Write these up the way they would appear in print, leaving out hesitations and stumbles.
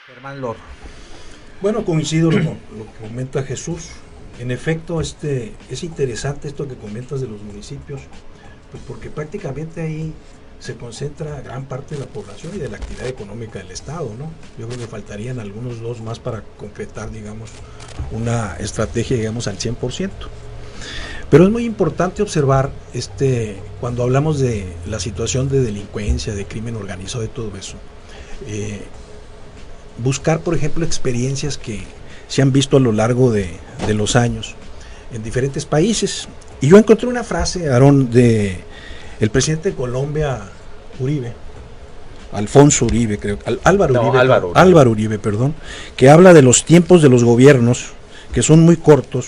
Germán Lor. Bueno, coincido lo que comenta Jesús. En efecto, es interesante esto que comentas de los municipios, pues porque prácticamente ahí se concentra gran parte de la población y de la actividad económica del Estado, ¿no? Yo creo que faltarían algunos dos más para concretar, digamos, una estrategia, digamos, al 100%. Pero es muy importante observar, cuando hablamos de la situación de delincuencia, de crimen organizado, de todo eso, buscar, por ejemplo, experiencias que se han visto a lo largo de los años en diferentes países. Y yo encontré una frase, Aarón, de el presidente de Colombia, Uribe, Alfonso Uribe, creo, Álvaro Uribe, perdón, que habla de los tiempos de los gobiernos, que son muy cortos,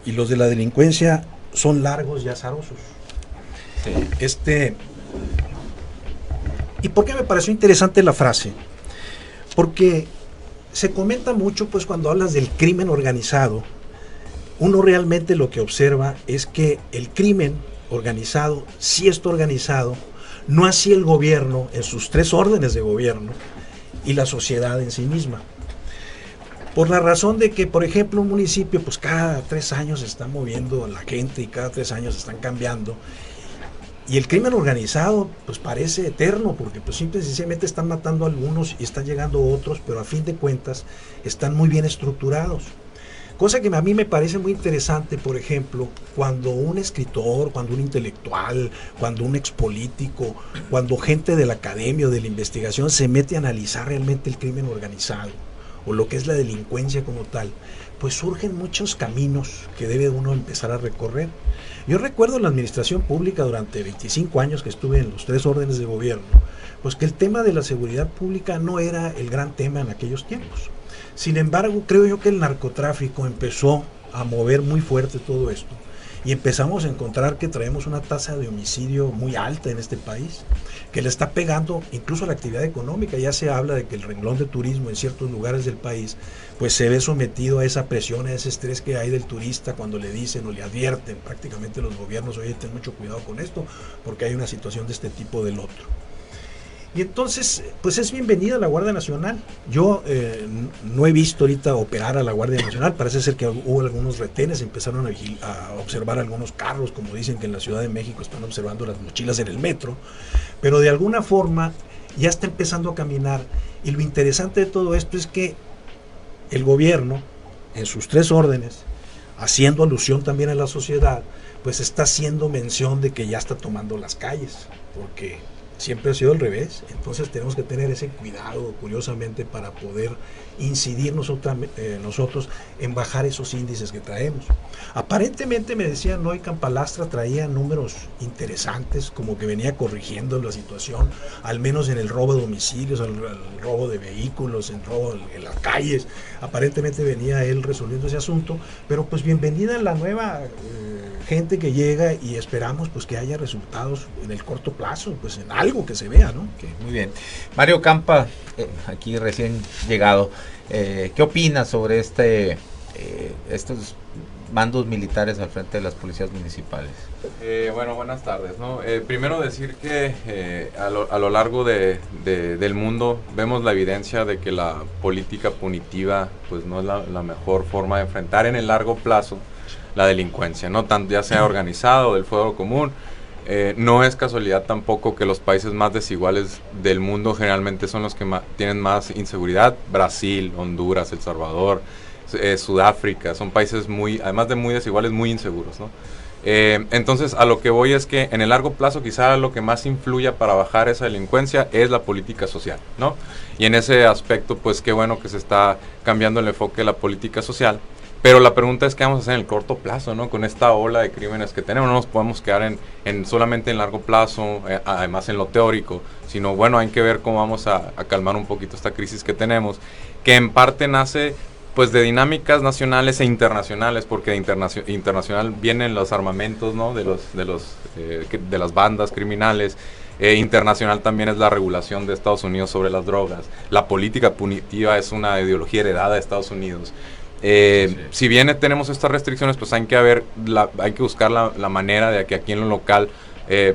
y los de la delincuencia son largos y azarosos. Sí. ¿Y por qué me pareció interesante la frase? Porque se comenta mucho, pues, cuando hablas del crimen organizado, uno realmente lo que observa es que el crimen organizado sí está organizado, no así el gobierno en sus tres órdenes de gobierno y la sociedad en sí misma. Por la razón de que, por ejemplo, un municipio, pues cada 3 años se está moviendo la gente y cada 3 años se están cambiando. Y el crimen organizado, pues parece eterno, porque pues simple y sencillamente están matando a algunos y están llegando otros, pero a fin de cuentas están muy bien estructurados. Cosa que a mí me parece muy interesante, por ejemplo, cuando un escritor, cuando un intelectual, cuando un expolítico, cuando gente de la academia o de la investigación se mete a analizar realmente el crimen organizado o lo que es la delincuencia como tal, pues surgen muchos caminos que debe uno empezar a recorrer. Yo recuerdo en la administración pública durante 25 años que estuve en los 3 órdenes de gobierno, pues que el tema de la seguridad pública no era el gran tema en aquellos tiempos. Sin embargo, creo yo que el narcotráfico empezó a mover muy fuerte todo esto y empezamos a encontrar que traemos una tasa de homicidio muy alta en este país, que le está pegando incluso a la actividad económica. Ya se habla de que el renglón de turismo en ciertos lugares del país pues se ve sometido a esa presión, a ese estrés que hay del turista cuando le dicen o le advierten prácticamente los gobiernos: oye, ten mucho cuidado con esto porque hay una situación de este tipo del otro. Y entonces, pues es bienvenida la Guardia Nacional. Yo no he visto ahorita operar a la Guardia Nacional. Parece ser que hubo algunos retenes, empezaron a observar algunos carros, como dicen que en la Ciudad de México están observando las mochilas en el metro. Pero de alguna forma ya está empezando a caminar. Y lo interesante de todo esto es que el gobierno, en sus 3 órdenes, haciendo alusión también a la sociedad, pues está haciendo mención de que ya está tomando las calles, porque siempre ha sido al revés. Entonces tenemos que tener ese cuidado, curiosamente, para poder incidir nosotros en bajar esos índices que traemos. Aparentemente, me decían hoy, Campalastra traía números interesantes, como que venía corrigiendo la situación, al menos en el robo de domicilios, el robo de vehículos, el robo en las calles. Aparentemente venía él resolviendo ese asunto, pero pues bienvenida la nueva gente que llega, y esperamos pues que haya resultados en el corto plazo, pues en algo que se vea, ¿no? Okay, muy bien. Mario Campa, aquí recién llegado, ¿qué opinas sobre estos mandos militares al frente de las policías municipales? Bueno, buenas tardes, ¿no? Primero decir que a lo largo del mundo vemos la evidencia de que la política punitiva pues no es la mejor forma de enfrentar en el largo plazo la delincuencia, ¿no? Tanto ya sea organizado o del fuero común. No es casualidad tampoco que los países más desiguales del mundo generalmente son los que tienen más inseguridad. Brasil, Honduras, El Salvador, Sudáfrica, son países además de muy desiguales, muy inseguros, ¿no? Entonces, a lo que voy es que en el largo plazo quizá lo que más influya para bajar esa delincuencia es la política social, ¿no? Y en ese aspecto, pues qué bueno que se está cambiando el enfoque de la política social. Pero la pregunta es qué vamos a hacer en el corto plazo, ¿no? Con esta ola de crímenes que tenemos, no nos podemos quedar solamente en largo plazo, además en lo teórico, sino bueno, hay que ver cómo vamos a calmar un poquito esta crisis que tenemos, que en parte nace pues de dinámicas nacionales e internacionales, porque de internacional vienen los armamentos, ¿no? de las bandas criminales, internacional también es la regulación de Estados Unidos sobre las drogas. La política punitiva es una ideología heredada de Estados Unidos. Si bien tenemos estas restricciones, pues hay que buscar la manera de que aquí en lo local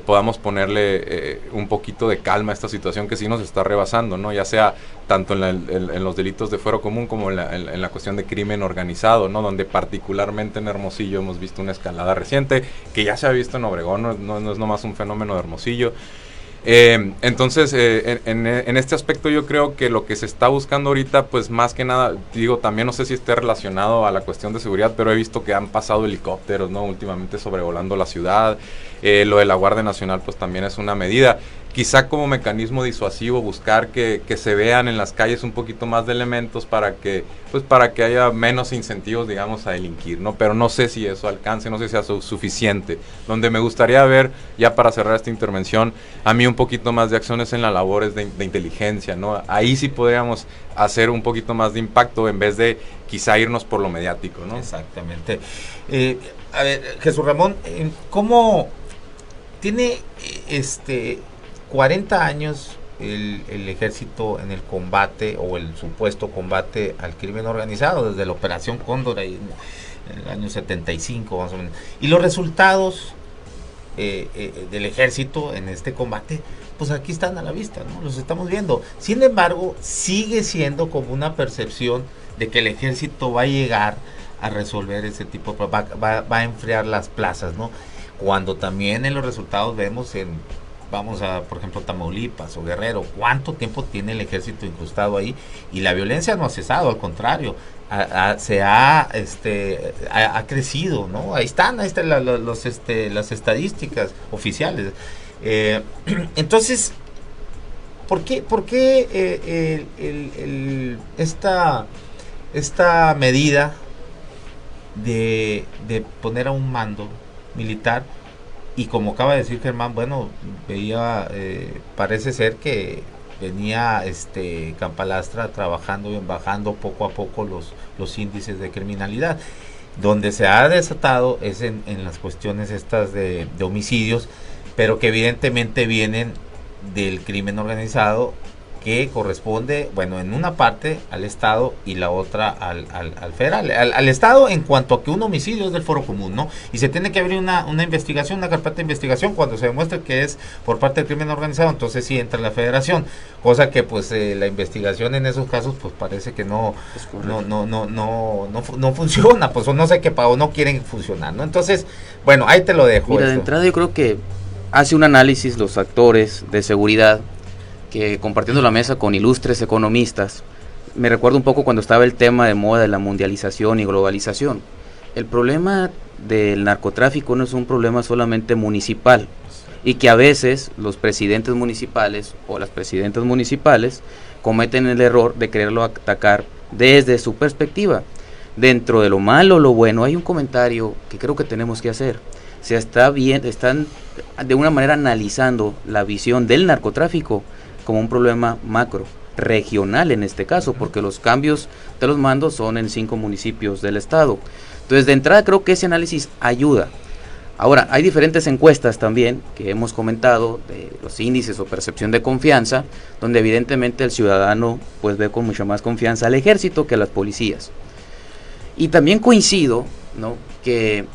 podamos ponerle un poquito de calma a esta situación que sí nos está rebasando, ¿no? Ya sea tanto en los delitos de fuero común como en la cuestión de crimen organizado, ¿no? Donde particularmente en Hermosillo hemos visto una escalada reciente, que ya se ha visto en Obregón, no es nomás un fenómeno de Hermosillo. Entonces, en este aspecto yo creo que lo que se está buscando ahorita, pues más que nada, digo, también no sé si esté relacionado a la cuestión de seguridad, pero he visto que han pasado helicópteros, ¿no? Últimamente sobrevolando la ciudad. Lo de la Guardia Nacional pues también es una medida, quizá como mecanismo disuasivo, buscar que se vean en las calles un poquito más de elementos para que haya menos incentivos, digamos, a delinquir, ¿no? Pero no sé si eso alcance, no sé si sea suficiente. Donde me gustaría ver, ya para cerrar esta intervención, a mí un poquito más de acciones en las labores de inteligencia, ¿no? Ahí sí podríamos hacer un poquito más de impacto en vez de quizá irnos por lo mediático, ¿no? Exactamente. A ver, Jesús Ramón, ¿cómo tiene 40 años el ejército en el combate o el supuesto combate al crimen organizado, desde la Operación Cóndor ahí en el año 75 más o menos? Y los resultados del ejército en este combate, pues aquí están a la vista, ¿no? Los estamos viendo. Sin embargo, sigue siendo como una percepción de que el ejército va a llegar a resolver ese tipo, va a enfriar las plazas, ¿no? Cuando también en los resultados vemos vamos a, por ejemplo, Tamaulipas o Guerrero, cuánto tiempo tiene el ejército incrustado ahí, y la violencia no ha cesado, al contrario, ha crecido, ¿no? Ahí están las estadísticas oficiales. Entonces, ¿por qué esta medida de poner a un mando militar? Y como acaba de decir Germán, bueno, parece ser que venía Campalastra trabajando y bajando poco a poco los índices de criminalidad. Donde se ha desatado es en las cuestiones estas de homicidios, pero que evidentemente vienen del crimen organizado, que corresponde, bueno, en una parte al Estado y la otra al federal. Al Estado en cuanto a que un homicidio es del foro común, ¿no? Y se tiene que abrir una investigación, una carpeta de investigación cuando se demuestre que es por parte del crimen organizado, entonces sí entra la federación, cosa que pues la investigación en esos casos pues parece que no funciona, pues o no sé qué, o no quieren funcionar, ¿no? Entonces, bueno, ahí te lo dejo. Mira, de entrada yo creo que hace un análisis los actores de seguridad, que compartiendo la mesa con ilustres economistas, me recuerdo un poco cuando estaba el tema de moda de la mundialización y globalización. El problema del narcotráfico no es un problema solamente municipal, y que a veces los presidentes municipales o las presidentas municipales cometen el error de quererlo atacar desde su perspectiva. Dentro de lo malo o lo bueno hay un comentario que creo que tenemos que hacer. Están de una manera analizando la visión del narcotráfico como un problema macro, regional en este caso, porque los cambios de los mandos son en 5 municipios del estado. Entonces, de entrada creo que ese análisis ayuda. Ahora, hay diferentes encuestas también que hemos comentado de los índices o percepción de confianza, donde evidentemente el ciudadano pues ve con mucha más confianza al ejército que a las policías. Y también coincido, ¿no?, que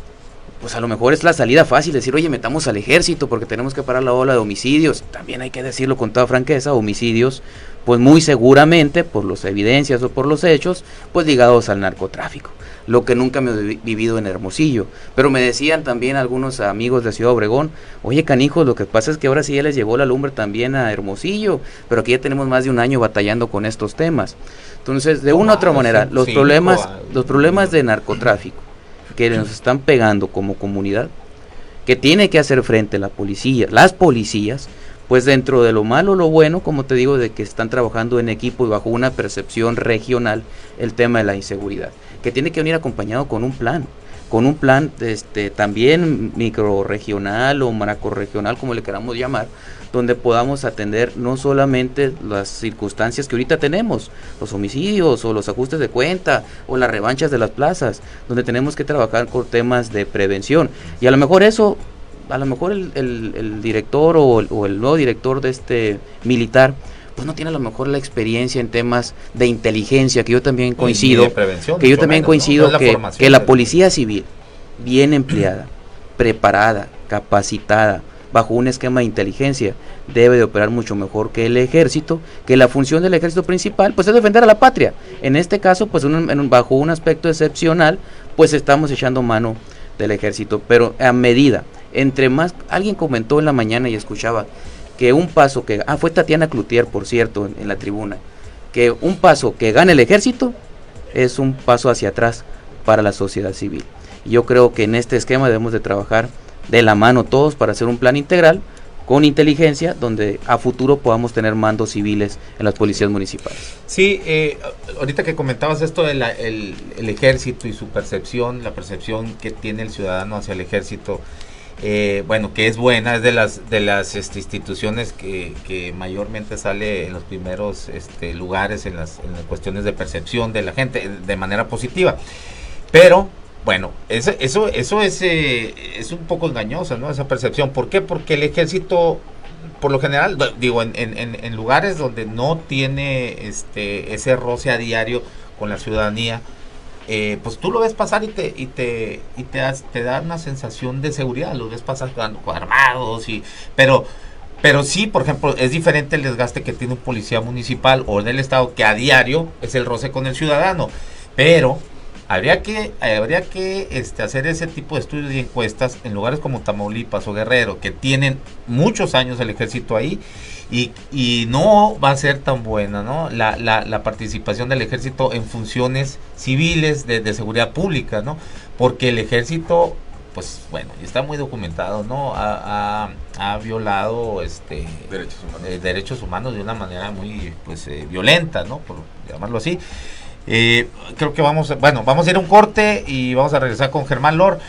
pues a lo mejor es la salida fácil decir, oye, metamos al ejército porque tenemos que parar la ola de homicidios. También hay que decirlo con toda franqueza, homicidios, pues muy seguramente, por las evidencias o por los hechos, pues ligados al narcotráfico. Lo que nunca me he vivido en Hermosillo. Pero me decían también algunos amigos de Ciudad Obregón, oye, canijos, lo que pasa es que ahora sí ya les llegó la lumbre también a Hermosillo, pero aquí ya tenemos más de un año batallando con estos temas. Entonces, de una u otra manera, los problemas de narcotráfico que nos están pegando como comunidad, que tiene que hacer frente la policía, las policías, pues dentro de lo malo, lo bueno, como te digo, de que están trabajando en equipo y bajo una percepción regional, el tema de la inseguridad, que tiene que venir acompañado con un plan también microrregional o macrorregional, como le queramos llamar, donde podamos atender no solamente las circunstancias que ahorita tenemos, los homicidios o los ajustes de cuenta o las revanchas de las plazas, donde tenemos que trabajar con temas de prevención, y a lo mejor eso a lo mejor el director o el nuevo director de este militar, pues no tiene a lo mejor la experiencia en temas de inteligencia, que yo también coincido, que la policía civil, bien empleada, preparada, capacitada, bajo un esquema de inteligencia, debe de operar mucho mejor que el ejército, que la función del ejército principal, pues es defender a la patria. En este caso, pues bajo un aspecto excepcional, pues estamos echando mano del ejército, pero a medida, entre más, alguien comentó en la mañana y escuchaba, que un paso que, fue Tatiana Cloutier, por cierto, en la tribuna, que un paso que gane el ejército es un paso hacia atrás para la sociedad civil. Yo creo que en este esquema debemos de trabajar de la mano todos para hacer un plan integral con inteligencia, donde a futuro podamos tener mandos civiles en las policías municipales. Sí, ahorita que comentabas esto del el ejército y su percepción, la percepción que tiene el ciudadano hacia el ejército, bueno, que es buena, es de las instituciones que mayormente sale en los primeros lugares en las cuestiones de percepción de la gente de manera positiva, pero bueno, eso es un poco engañosa, ¿no? Esa percepción. ¿Por qué? Porque el ejército, por lo general, digo, en lugares donde no tiene ese roce a diario con la ciudadanía, pues tú lo ves pasar y te da una sensación de seguridad, lo ves pasar armados, pero sí, por ejemplo, es diferente el desgaste que tiene un policía municipal o del estado, que a diario es el roce con el ciudadano, pero habría que hacer ese tipo de estudios y encuestas en lugares como Tamaulipas o Guerrero, que tienen muchos años el ejército ahí, y no va a ser tan buena, ¿no? La participación del ejército en funciones civiles de seguridad pública, ¿no? Porque el ejército, pues bueno, está muy documentado, ¿no? Ha violado derechos humanos de una manera muy violenta, ¿no? Por llamarlo así. Creo que vamos a ir a un corte y vamos a regresar con Germán Lor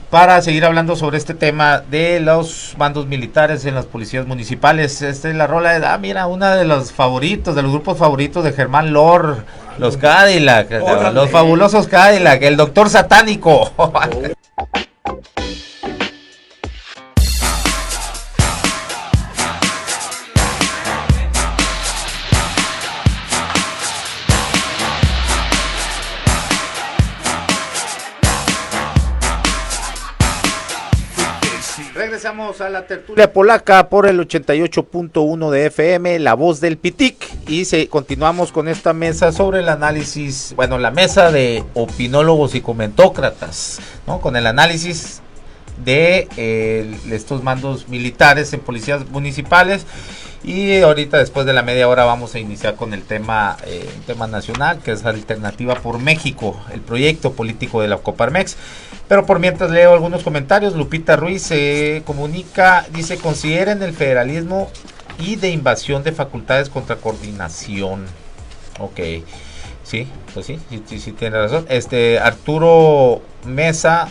para seguir hablando sobre este tema de los mandos militares en las policías municipales. Esta es la rola de, mira, una de los favoritos, de los grupos favoritos de Germán Lor, los Cadillac, los fabulosos Cadillac, el Doctor Satánico. Regresamos a la tertulia polaca por el 88.1 de FM, La Voz del Pitic, y continuamos con esta mesa sobre el análisis, bueno, la mesa de opinólogos y comentócratas, ¿no? Con el análisis de estos mandos militares en policías municipales. Y ahorita, después de la media hora, vamos a iniciar con el tema nacional, que es Alternativa por México, el proyecto político de la Coparmex. Pero por mientras leo algunos comentarios. Lupita Ruiz se comunica, dice: consideren el federalismo y de invasión de facultades contra coordinación. Ok, sí, pues sí tiene razón. Arturo Mesa,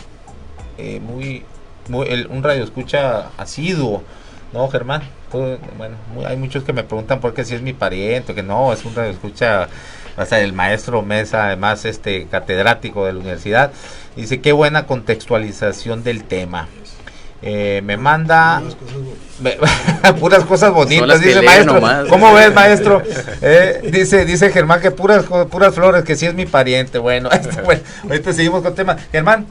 un radioescucha asiduo, ¿no, Germán? Bueno, hay muchos que me preguntan por qué si es mi pariente, que no, es un radioescucha, hasta el maestro Mesa, además catedrático de la universidad. Dice: qué buena contextualización del tema. Me manda puras cosas bonitas, dice maestro. Nomás. ¿Cómo ves, maestro? Dice Germán que puras flores, que sí es mi pariente. Bueno, ahorita seguimos con el tema. Germán,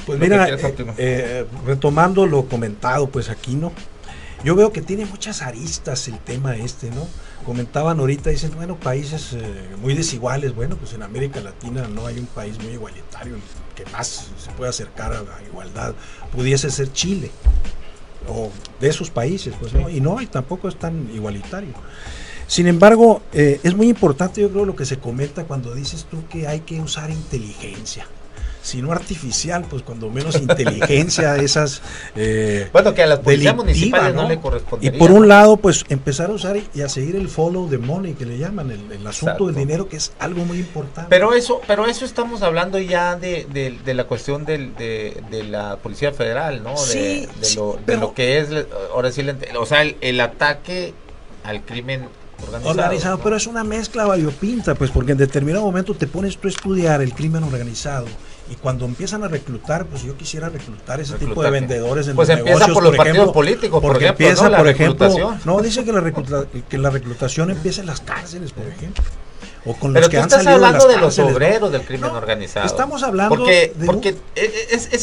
pues mira, retomando lo comentado pues aquí, ¿no? Yo veo que tiene muchas aristas el tema ¿no? Comentaban ahorita, dicen, bueno, países muy desiguales. Bueno, pues en América Latina no hay un país muy igualitario que más se pueda acercar a la igualdad. Pudiese ser Chile o de esos países, pues, ¿no? Y no, y tampoco es tan igualitario. Sin embargo, es muy importante, yo creo, lo que se comenta cuando dices tú que hay que usar inteligencia. Si no artificial, pues cuando menos inteligencia esas bueno, que a las policías municipales no le correspondería. Y por un lado, pues empezar a usar y a seguir el follow the money, que le llaman, el asunto Exacto. del dinero, que es algo muy importante. Pero eso estamos hablando ya de la cuestión de la Policía Federal, ¿no? Sí, de lo que es, ahora sí, o sea, el ataque al crimen organizado, ¿no? Pero es una mezcla variopinta, pues porque en determinado momento te pones tú a estudiar el crimen organizado Y cuando empiezan a reclutar, pues yo quisiera reclutar ese tipo de vendedores en pues los empieza negocios, por los partidos políticos, por ejemplo, empieza, ¿no? La por ejemplo, reclutación. no, dice que la reclutación empieza en las cárceles, por ejemplo. O con Pero los que tú han estás salido hablando de de las los cárceles, obreros ¿no? del crimen organizado. Estamos hablando porque de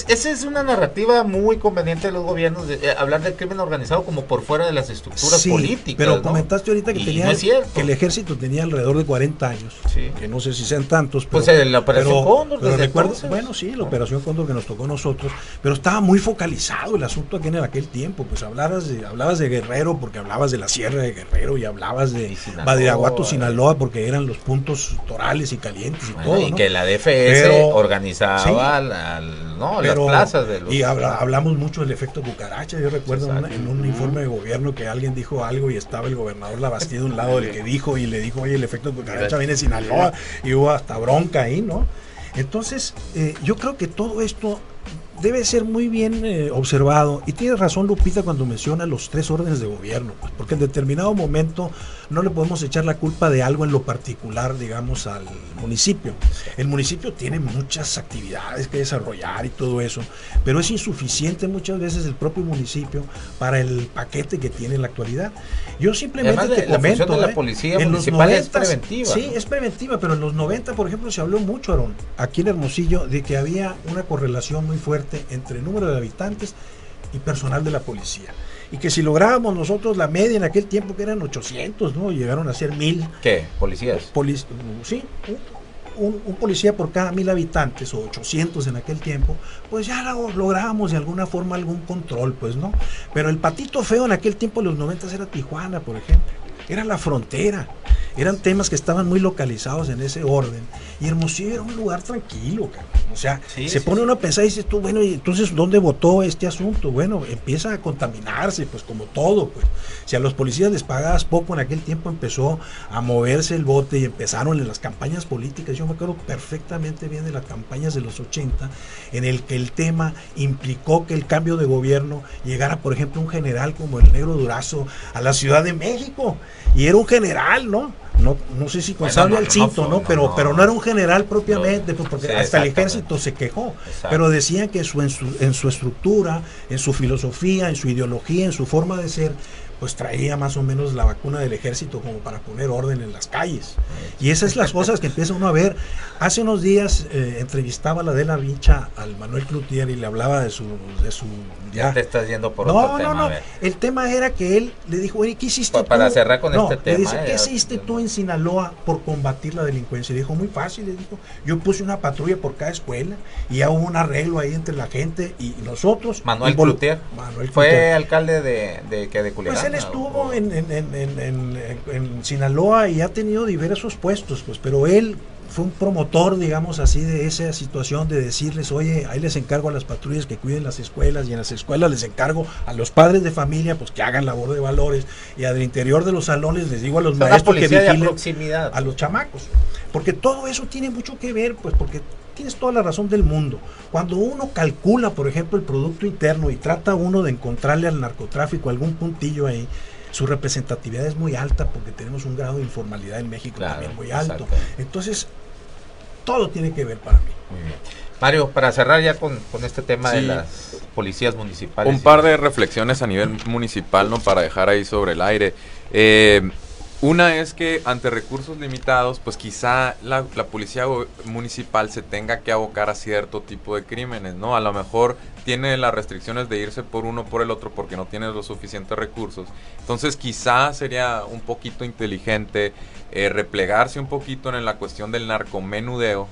esa es una narrativa muy conveniente de los gobiernos, hablar del crimen organizado como por fuera de las estructuras sí, políticas. pero ¿no? comentaste ahorita que no es cierto. que el ejército tenía alrededor de 40 años, sí. que no sé si sean tantos, pero, pues la Operación Cóndor, pero desde recuerdo, entonces. bueno, sí, la Operación Cóndor que nos tocó a nosotros, pero estaba muy focalizado el asunto aquí en aquel tiempo, pues hablabas de Guerrero porque hablabas de la Sierra de Guerrero y hablabas de Badiraguato, Sinaloa, porque eran los puntos torales y calientes y bueno, todo, y ¿no? que la DFS Pero, organizaba sí, las plazas de los... Y hablamos mucho del efecto cucaracha. Yo recuerdo en un informe de gobierno que alguien dijo algo y estaba el gobernador Labastida a un lado del que dijo y le dijo, oye, el efecto cucaracha viene de Sinaloa, y hubo hasta bronca ahí, ¿no? Entonces, yo creo que todo esto debe ser muy bien observado, y tiene razón Lupita cuando menciona los 3 órdenes de gobierno, pues, porque en determinado momento no le podemos echar la culpa de algo en lo particular, digamos, al municipio. El municipio tiene muchas actividades que desarrollar y todo eso, pero es insuficiente muchas veces el propio municipio para el paquete que tiene en la actualidad. Yo simplemente además, te comento, la función de la policía en municipal los 90, es preventiva. Sí, ¿no? es preventiva, pero en los 90, por ejemplo, se habló mucho, Aarón, aquí en Hermosillo, de que había una correlación muy fuerte entre el número de habitantes y personal de la policía. Y que si lográbamos nosotros la media en aquel tiempo, que eran 800, ¿no? Llegaron a ser 1000. ¿Qué? ¿Policías? Sí, un policía por cada 1000 habitantes, o 800 en aquel tiempo, pues ya lográbamos de alguna forma algún control, pues, ¿no? Pero el patito feo en aquel tiempo, en los 90, era Tijuana, por ejemplo. Era la frontera. Eran temas que estaban muy localizados en ese orden. Y Hermosillo era un lugar tranquilo, cabrón. O sea, se pone uno a pensar y dices tú, bueno, ¿y entonces dónde votó este asunto? Bueno, empieza a contaminarse, pues como todo, pues. Si a los policías les pagabas poco en aquel tiempo, empezó a moverse el bote y empezaron en las campañas políticas. Yo me acuerdo perfectamente bien de las campañas de los 80, en el que el tema implicó que el cambio de gobierno llegara, por ejemplo, un general como el Negro Durazo a la Ciudad de México. Y era un general, ¿no? No sé si con sable al cinto, ¿no? Pero no era un general propiamente, pues, porque hasta el ejército se quejó. Exacto. Pero decían que en su estructura, en su filosofía, en su ideología, en su forma de ser, pues traía más o menos la vacuna del ejército como para poner orden en las calles. Y esas son las cosas que empieza uno a ver. Hace unos días entrevistaba a la Adela Vincha al Manuel Cloutier y le hablaba de su ya te estás yendo por otro tema. No. El tema era que él le dijo, oye, ¿qué hiciste tú? Para cerrar con este tema. Le dice, ¿qué hiciste tú en Sinaloa por combatir la delincuencia? Y dijo, muy fácil, le dijo, yo puse una patrulla por cada escuela y ya hubo un arreglo ahí entre la gente y nosotros. Manuel Cloutier fue alcalde de Culiacán. Pues él estuvo en Sinaloa y ha tenido diversos puestos, pues, pero él fue un promotor, digamos así, de esa situación de decirles, oye, ahí les encargo a las patrullas que cuiden las escuelas, y en las escuelas les encargo a los padres de familia, pues que hagan labor de valores, y al interior de los salones les digo a los maestros que vigilen a los chamacos, porque todo eso tiene mucho que ver, pues porque tienes toda la razón del mundo. Cuando uno calcula, por ejemplo, el Producto Interno y trata uno de encontrarle al narcotráfico algún puntillo ahí, su representatividad es muy alta porque tenemos un grado de informalidad en México también muy alto. Entonces, todo tiene que ver para mí. Muy bien. Mario, para cerrar ya con este tema de las policías municipales. Un par de reflexiones a nivel municipal, ¿no? Para dejar ahí sobre el aire. Una es que ante recursos limitados, pues quizá la policía municipal se tenga que abocar a cierto tipo de crímenes, ¿no? A lo mejor tiene las restricciones de irse por uno o por el otro porque no tiene los suficientes recursos. Entonces quizá sería un poquito inteligente replegarse un poquito en la cuestión del narcomenudeo,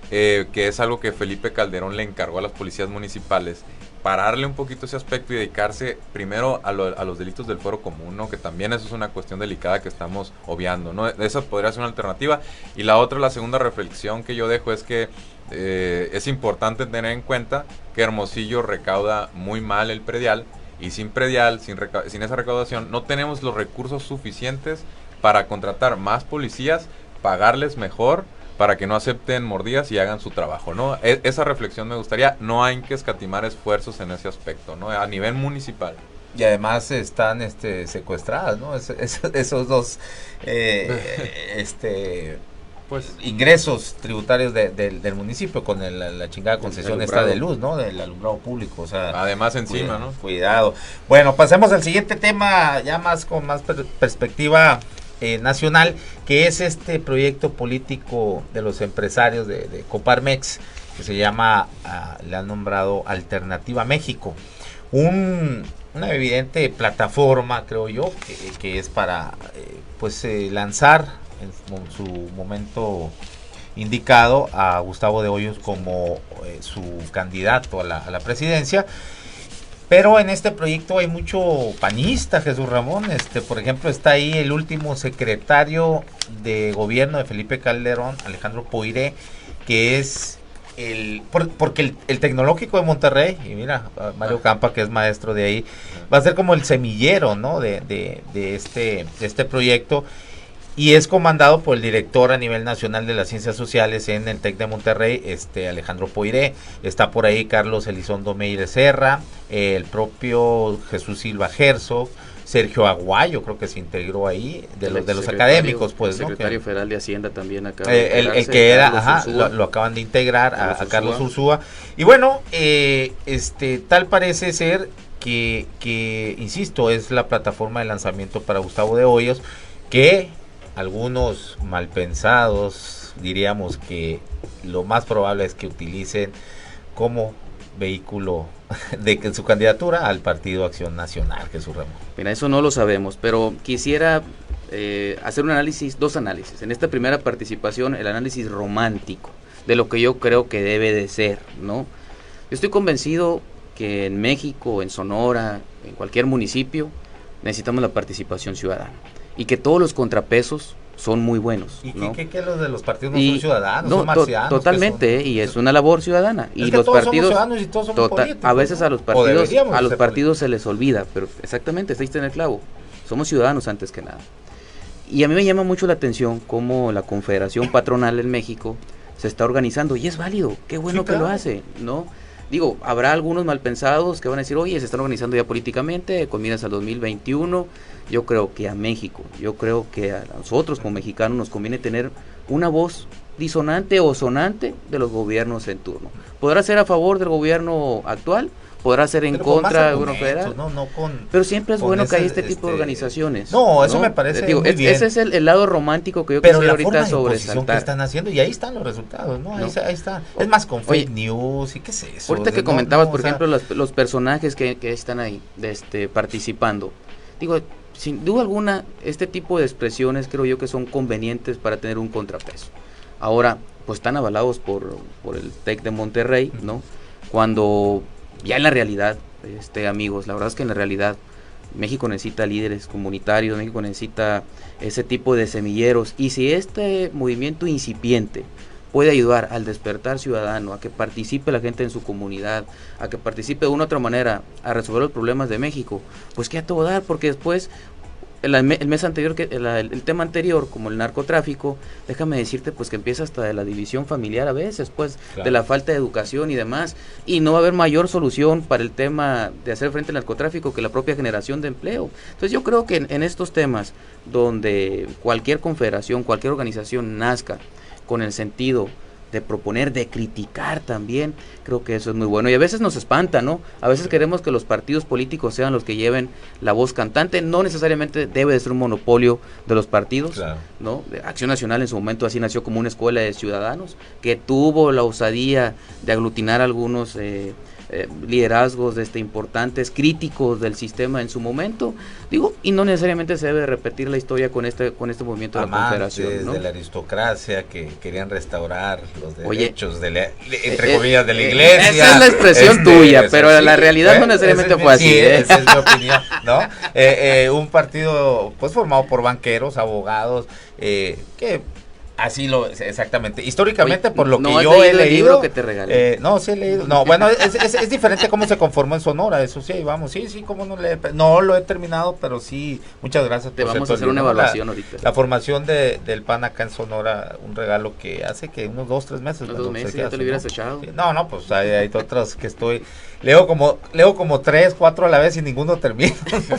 que es algo que Felipe Calderón le encargó a las policías municipales, pararle un poquito ese aspecto y dedicarse primero a los delitos del fuero común, ¿no? Que también eso es una cuestión delicada que estamos obviando, ¿no? Esa podría ser una alternativa. Y la otra, la segunda reflexión que yo dejo es que es importante tener en cuenta que Hermosillo recauda muy mal el predial, y sin predial, sin esa recaudación, no tenemos los recursos suficientes para contratar más policías, pagarles mejor, para que no acepten mordidas y hagan su trabajo, ¿no? Esa reflexión me gustaría. No hay que escatimar esfuerzos en ese aspecto, ¿no? A nivel municipal. Y además están secuestradas, ¿no? Esos dos Pues ingresos tributarios del municipio con la chingada concesión esta de luz, ¿no? Del alumbrado público, o sea, además encima, ¿no? Cuidado. Bueno, pasemos al siguiente tema, ya más con más perspectiva nacional, que es este proyecto político de los empresarios de Coparmex, que se llama, le han nombrado Alternativa México. Una evidente plataforma, creo yo, que es para lanzar en su momento indicado a Gustavo de Hoyos como su candidato a la presidencia. Pero en este proyecto hay mucho panista, Jesús Ramón. Por ejemplo, está ahí el último secretario de gobierno de Felipe Calderón, Alejandro Poiré, que es porque el Tecnológico de Monterrey, y mira, Mario Campa, que es maestro de ahí, va a ser como el semillero, ¿no? de este proyecto, y es comandado por el director a nivel nacional de las ciencias sociales en el TEC de Monterrey, Alejandro Poiré. Está por ahí Carlos Elizondo Meire Serra, el propio Jesús Silva Herzog, Sergio Aguayo, creo que se integró ahí, de los académicos, pues, ¿no? Secretario Federal de Hacienda también acaba el que era, lo acaban de integrar a Carlos Ursúa. Y bueno, tal parece ser que, insisto, es la plataforma de lanzamiento para Gustavo de Hoyos, que algunos malpensados diríamos que lo más probable es que utilicen como vehículo de su candidatura al Partido Acción Nacional, Jesús Ramón. Mira, eso no lo sabemos, pero quisiera hacer dos análisis. En esta primera participación, el análisis romántico de lo que yo creo que debe de ser, ¿no? Yo estoy convencido que en México, en Sonora, en cualquier municipio, necesitamos la participación ciudadana y que todos los contrapesos son muy buenos, ¿no? ¿Y qué los de los partidos no son ciudadanos, no, son marcianos? Totalmente, y es una labor ciudadana. Es y que los todos partidos, somos ciudadanos y todos somos políticos, a veces ¿no? a los partidos se les olvida, pero exactamente, está en el clavo. Somos ciudadanos antes que nada. Y a mí me llama mucho la atención cómo la Confederación Patronal en México se está organizando, y es válido, qué bueno que lo hace, ¿no? Digo, habrá algunos malpensados que van a decir, oye, se están organizando ya políticamente, con miras al 2021. Yo creo que a México, yo creo que a nosotros como mexicanos nos conviene tener una voz disonante o sonante de los gobiernos en turno. Podrá ser a favor del gobierno actual, podrá ser en contra del gobierno federal, pero siempre es bueno que haya este tipo de organizaciones. No, eso me parece muy bien. Ese es el lado romántico que yo quisiera ahorita sobresaltar. Que están haciendo, y ahí están los resultados, ¿no? Ahí está. Es más, con fake news, ¿y qué es eso? Ahorita que comentabas, por ejemplo, los personajes que están ahí participando. Digo, sin duda alguna, este tipo de expresiones creo yo que son convenientes para tener un contrapeso. Ahora, pues están avalados por el TEC de Monterrey, ¿no? Cuando ya en la realidad, amigos, la verdad es que en la realidad México necesita líderes comunitarios, México necesita ese tipo de semilleros, y si este movimiento incipiente puede ayudar al despertar ciudadano, a que participe la gente en su comunidad, a que participe de una u otra manera a resolver los problemas de México, pues que a todo dar, porque después el mes anterior, el tema anterior, como el narcotráfico, déjame decirte pues que empieza hasta de la división familiar a veces, pues, claro, de la falta de educación y demás, y no va a haber mayor solución para el tema de hacer frente al narcotráfico que la propia generación de empleo. Entonces yo creo que en estos temas donde cualquier confederación, cualquier organización nazca con el sentido de proponer, de criticar también, creo que eso es muy bueno. Y a veces nos espanta, ¿no? A veces queremos que los partidos políticos sean los que lleven la voz cantante. No necesariamente debe de ser un monopolio de los partidos, claro, ¿no? Acción Nacional en su momento así nació como una escuela de ciudadanos que tuvo la osadía de aglutinar algunos liderazgos importantes, críticos del sistema en su momento, digo, y no necesariamente se debe repetir la historia con este movimiento de la Confederación, ¿no? De la aristocracia que querían restaurar los derechos entre comillas de la iglesia. Esa es la expresión tuya, pero la realidad no necesariamente fue así. Esa es mi opinión, ¿no? Un partido pues formado por banqueros, abogados, que así exactamente. Históricamente, por lo que yo he leído. El libro que te regalé. No, sí he leído. No, bueno, es diferente cómo se conformó en Sonora, eso sí, vamos, sí, cómo no lo he terminado, pero sí, muchas gracias. Te vamos a hacer una evaluación ahorita. La formación del PAN acá en Sonora, un regalo que hace que unos 2-3 meses. Unos 2 meses, ya te lo hubieras echado. Sí, no, pues hay otros que leo como 3, 4 a la vez y ninguno termina.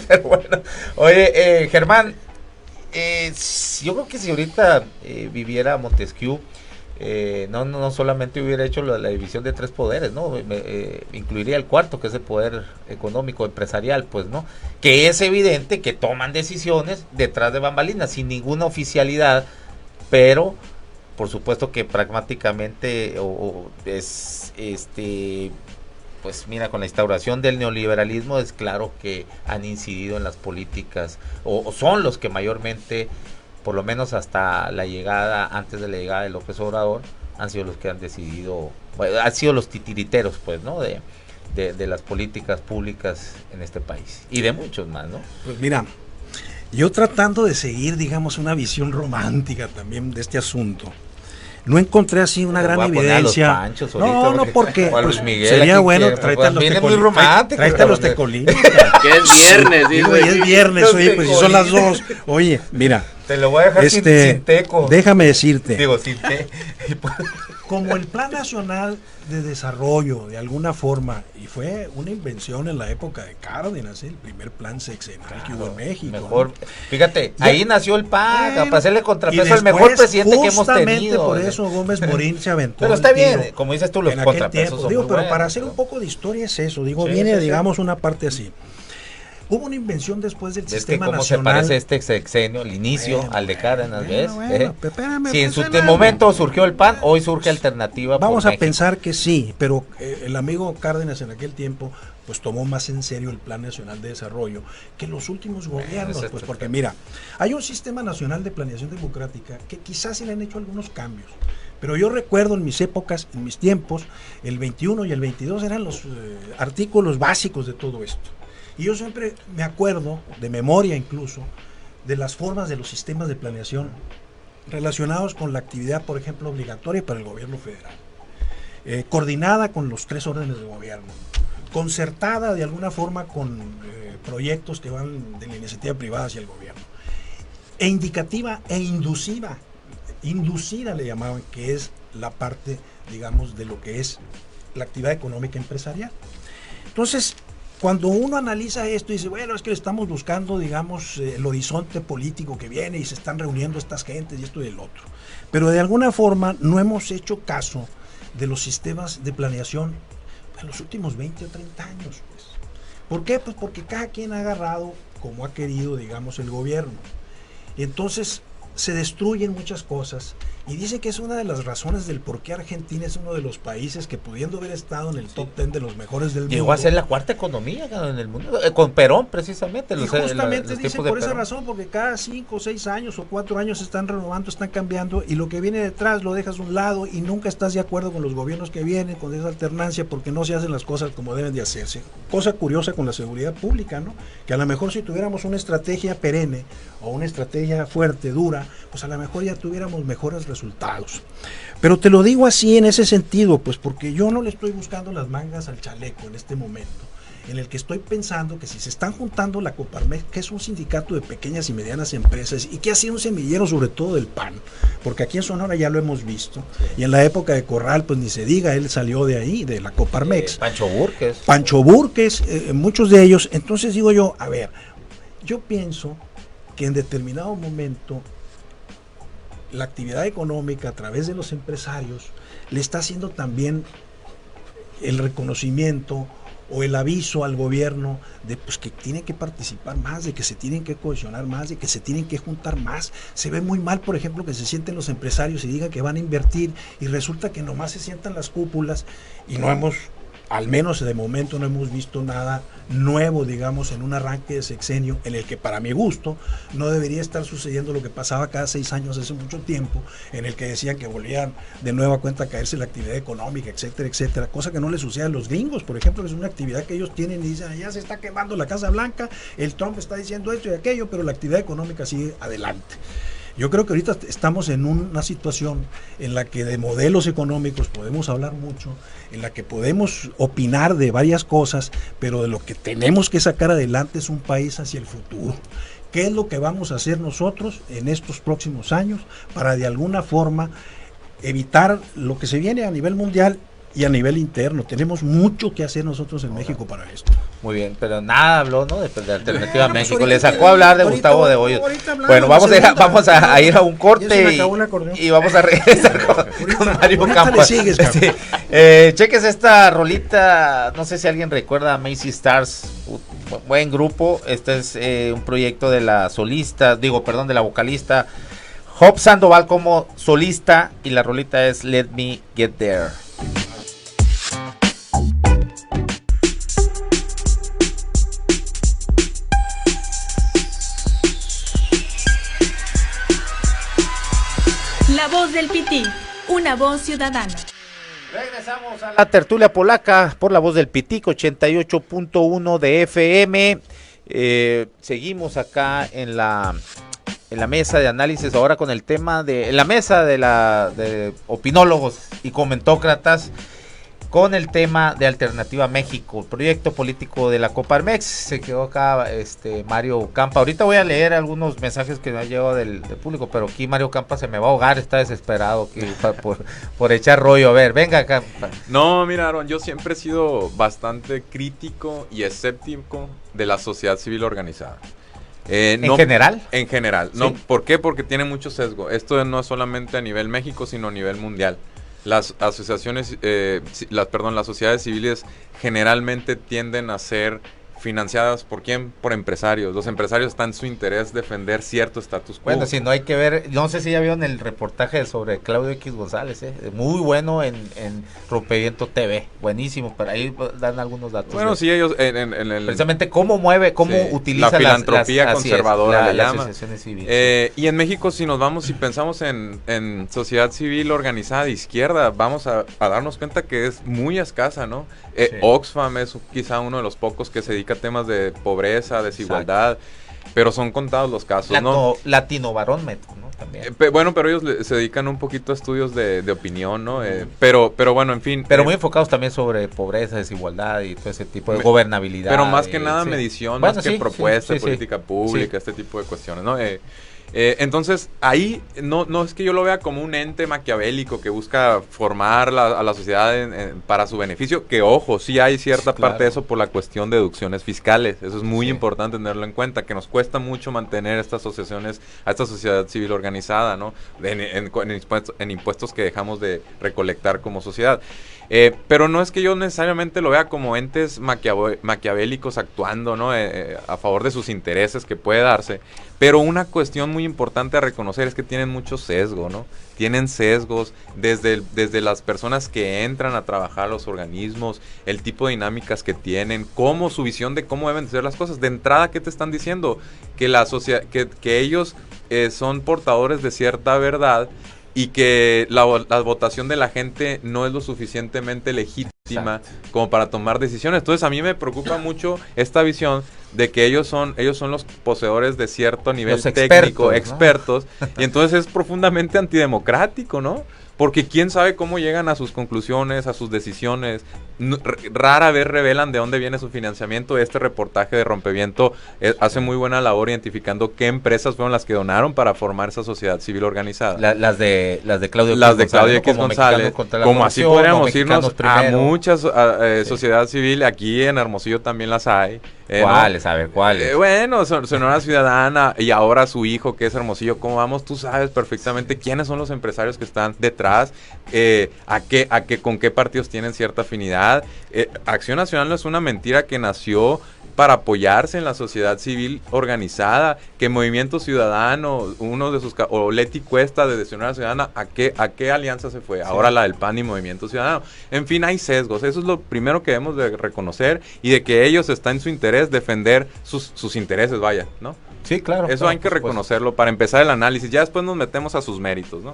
Pero bueno, oye, Germán, Yo creo que si ahorita viviera Montesquieu, no solamente hubiera hecho la división de 3 poderes, ¿no? Incluiría el cuarto, que es el poder económico, empresarial, pues, ¿no? Que es evidente que toman decisiones detrás de bambalinas, sin ninguna oficialidad, pero por supuesto que pragmáticamente pues mira, con la instauración del neoliberalismo es claro que han incidido en las políticas, o son los que mayormente, por lo menos hasta la llegada, antes de la llegada de López Obrador, han sido los que han decidido, bueno, han sido los titiriteros, pues, ¿no? De las políticas públicas en este país, y de muchos más, ¿no? Pues mira, yo tratando de seguir, digamos, una visión romántica también de este asunto, no encontré así una gran evidencia. No, porque pues, sería bueno traerte a los tecolinos. Que es viernes, es viernes, oye, pues si son las 2. Oye, mira. Te lo voy a dejar sin teco. Déjame decirte. Digo, sin té. Como el Plan Nacional de Desarrollo, de alguna forma, y fue una invención en la época de Cárdenas, el primer plan sexenal que hubo en México. Mejor, ¿no? Fíjate, ahí nació el PAN, para hacerle contrapeso al mejor presidente que hemos tenido. Por eso Gómez Morín se aventó. Pero está bien, como dices tú, los contrapesos son digo, muy pero buenos, para hacer un poco de historia es eso, digo, viene, digamos, una parte así. Hubo una invención después del sistema cómo nacional. Se parece este sexenio, el inicio, al de Cárdenas, ¿ves? Espérame, si en su momento surgió el PAN, hoy surge Alternativa. Vamos a pensar que sí, pero el amigo Cárdenas en aquel tiempo pues tomó más en serio el Plan Nacional de Desarrollo que los últimos gobiernos, pues porque mira, hay un sistema nacional de planeación democrática que quizás se le han hecho algunos cambios, pero yo recuerdo en mis épocas, en mis tiempos, el 21 y el 22 eran los artículos básicos de todo esto. Y yo siempre me acuerdo, de memoria incluso, de las formas de los sistemas de planeación relacionados con la actividad, por ejemplo, obligatoria para el gobierno federal, coordinada con los 3 órdenes de gobierno, concertada de alguna forma con proyectos que van de la iniciativa privada hacia el gobierno, e indicativa e inducida le llamaban, que es la parte, digamos, de lo que es la actividad económica empresarial. Entonces, cuando uno analiza esto y dice, bueno, es que estamos buscando, digamos, el horizonte político que viene y se están reuniendo estas gentes y esto y el otro. Pero de alguna forma no hemos hecho caso de los sistemas de planeación en los últimos 20 o 30 años. Pues. ¿Por qué? Pues porque cada quien ha agarrado como ha querido, digamos, el gobierno. Y entonces se destruyen muchas cosas. Y dice que es una de las razones del por qué Argentina es uno de los países que, pudiendo haber estado en el top 10 de los mejores del mundo, llegó a ser la 4ª economía en el mundo, con Perón precisamente. Y justamente dice por esa razón, porque cada 5 o 6 años o 4 años se están renovando, están cambiando, y lo que viene detrás lo dejas a un lado y nunca estás de acuerdo con los gobiernos que vienen, con esa alternancia, porque no se hacen las cosas como deben de hacerse. Cosa curiosa con la seguridad pública, ¿no? Que a lo mejor si tuviéramos una estrategia perenne o una estrategia fuerte, dura, pues a lo mejor ya tuviéramos mejores resultados. Pero te lo digo así en ese sentido, pues porque yo no le estoy buscando las mangas al chaleco en este momento, en el que estoy pensando que si se están juntando la Coparmex, que es un sindicato de pequeñas y medianas empresas y que ha sido un semillero sobre todo del PAN, porque aquí en Sonora ya lo hemos visto, y en la época de Corral pues ni se diga, él salió de ahí, de la Coparmex. Pancho Burques, muchos de ellos. Entonces digo yo, a ver, yo pienso que en determinado momento la actividad económica a través de los empresarios le está haciendo también el reconocimiento o el aviso al gobierno de pues que tiene que participar más, de que se tienen que cohesionar más, de que se tienen que juntar más. Se ve muy mal, por ejemplo, que se sienten los empresarios y digan que van a invertir y resulta que nomás se sientan las cúpulas y no hemos, al menos de momento no hemos visto nada nuevo, digamos, en un arranque de sexenio en el que para mi gusto no debería estar sucediendo lo que pasaba cada 6 años hace mucho tiempo, en el que decían que volvían de nueva cuenta a caerse la actividad económica, etcétera, etcétera, cosa que no le sucede a los gringos, por ejemplo, que es una actividad que ellos tienen y dicen, ya se está quemando la Casa Blanca, el Trump está diciendo esto y aquello, pero la actividad económica sigue adelante. Yo creo que ahorita estamos en una situación en la que de modelos económicos podemos hablar mucho, en la que podemos opinar de varias cosas, pero de lo que tenemos que sacar adelante es un país hacia el futuro. ¿Qué es lo que vamos a hacer nosotros en estos próximos años para de alguna forma evitar lo que se viene a nivel mundial y a nivel interno. Tenemos mucho que hacer nosotros en México para esto. Muy bien, pero nada habló, ¿no? De Alternativa México. ahorita Le sacó a hablar de ahorita- Gustavo de Hoyos. ahorita hablamos Bueno, vamos a ir a un Ya se corte me acabó el acordeón. y vamos a regresar con Mario ahorita Campa. le sigues, cabrón. Sí. Cheques esta rolita, no sé si alguien recuerda a Macy Stars, buen grupo. Este es un proyecto de la solista, de la vocalista Hope Sandoval como solista, y la rolita es Let Me Get There. La voz del Pití, una voz ciudadana. Regresamos a la tertulia polaca por la voz del Pitico 88.1 de FM. Seguimos acá en la mesa de análisis, ahora con el tema de la mesa de opinólogos y comentócratas, con el tema de Alternativa México, el proyecto político de la Coparmex. Se quedó acá Mario Campa. Ahorita voy a leer algunos mensajes que me han llegado del público, pero aquí Mario Campa se me va a ahogar, está desesperado por echar rollo. A ver, venga Campa. No, mira, Aaron, yo siempre he sido bastante crítico y escéptico de la sociedad civil organizada. ¿En general? En general. Sí. No, ¿por qué? Porque tiene mucho sesgo. Esto no es solamente a nivel México, sino a nivel mundial. Las asociaciones, las sociedades civiles generalmente tienden a ser financiadas ¿por quién? Por empresarios. Los empresarios están en su interés defender cierto status quo. Bueno, si no hay que ver, no sé si ya vieron el reportaje sobre Claudio X González, muy bueno en Rompeviento TV, buenísimo, pero ahí dan algunos datos. Bueno, sí, ellos en el... Precisamente cómo utiliza la filantropía conservadora, las llama. asociaciones civiles. Y en México, si pensamos en sociedad civil organizada de izquierda, vamos a darnos cuenta que es muy escasa, ¿no? Sí. Oxfam es quizá uno de los pocos que se dedica a temas de pobreza, desigualdad, pero son contados los casos, ¿no? Latino Barómetro, ¿no? También. Bueno, pero ellos se dedican un poquito a estudios de opinión, ¿no? Pero bueno, en fin. Pero muy enfocados también sobre pobreza, desigualdad y todo ese tipo de gobernabilidad. Pero más que nada medición, bueno, más que propuesta, política pública, sí. este tipo de cuestiones, ¿no? Entonces, ahí no es que yo lo vea como un ente maquiavélico que busca formar a la sociedad para su beneficio, que ojo, sí hay cierta parte de eso por la cuestión de deducciones fiscales. Eso es muy importante tenerlo en cuenta, que nos cuesta mucho mantener estas asociaciones, a esta sociedad civil organizada, ¿no? En impuestos que dejamos de recolectar como sociedad. Pero no es que yo necesariamente lo vea como entes maquiavélicos actuando, ¿no? A favor de sus intereses que puede darse. Pero una cuestión muy importante a reconocer es que tienen mucho sesgo, ¿no? Tienen sesgos desde las personas que entran a trabajar a los organismos, el tipo de dinámicas que tienen, su visión de cómo deben ser las cosas. De entrada, ¿qué te están diciendo? Que la sociedad, que ellos son portadores de cierta verdad y que la votación de la gente no es lo suficientemente legítima como para tomar decisiones. Entonces a mí me preocupa mucho esta visión de que ellos son los poseedores de cierto nivel técnico, expertos, y entonces es profundamente antidemocrático, ¿no? Porque quién sabe cómo llegan a sus conclusiones, a sus decisiones. Rara vez revelan de dónde viene su financiamiento. Este reportaje de Rompeviento hace muy buena labor identificando qué empresas fueron las que donaron para formar esa sociedad civil organizada. Las de Claudio X González. Como así podríamos irnos a muchas sociedad civil. Aquí en Hermosillo también las hay. ¿Cuáles? A ver, ¿cuáles? Bueno, Sonora Ciudadana y ahora su hijo que es Hermosillo. ¿Cómo vamos? Tú sabes perfectamente quiénes son los empresarios que están detrás, con qué partidos tienen cierta afinidad. Acción Nacional no es una mentira que nació para apoyarse en la sociedad civil organizada, que Movimiento Ciudadano, o Leti Cuesta de Sonora Ciudadana, ¿a qué alianza se fue? Ahora la del PAN y Movimiento Ciudadano. En fin, hay sesgos. Eso es lo primero que debemos de reconocer, y de que ellos está en su interés defender sus intereses, vaya, ¿no? Sí, claro. Eso hay que reconocerlo para empezar el análisis. Ya después nos metemos a sus méritos, ¿no?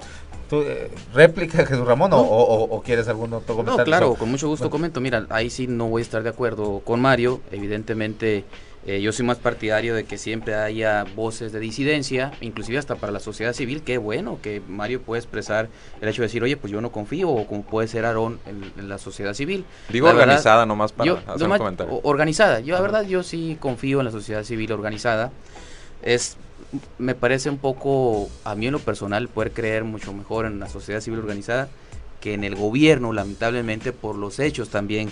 ¿Réplica, Jesús Ramón, o quieres algún otro comentario? No, claro, con mucho gusto comento. Mira, ahí sí no voy a estar de acuerdo con Mario. Evidentemente, yo soy más partidario de que siempre haya voces de disidencia, inclusive hasta para la sociedad civil. Qué bueno que Mario puede expresar el hecho de decir, oye, pues yo no confío, o como puede ser Aarón en la sociedad civil. Digo la organizada verdad, nomás para hacer un comentario. Organizada. Yo, la verdad, yo sí confío en la sociedad civil organizada. Me parece un poco, a mí en lo personal, poder creer mucho mejor en la sociedad civil organizada que en el gobierno, lamentablemente por los hechos también,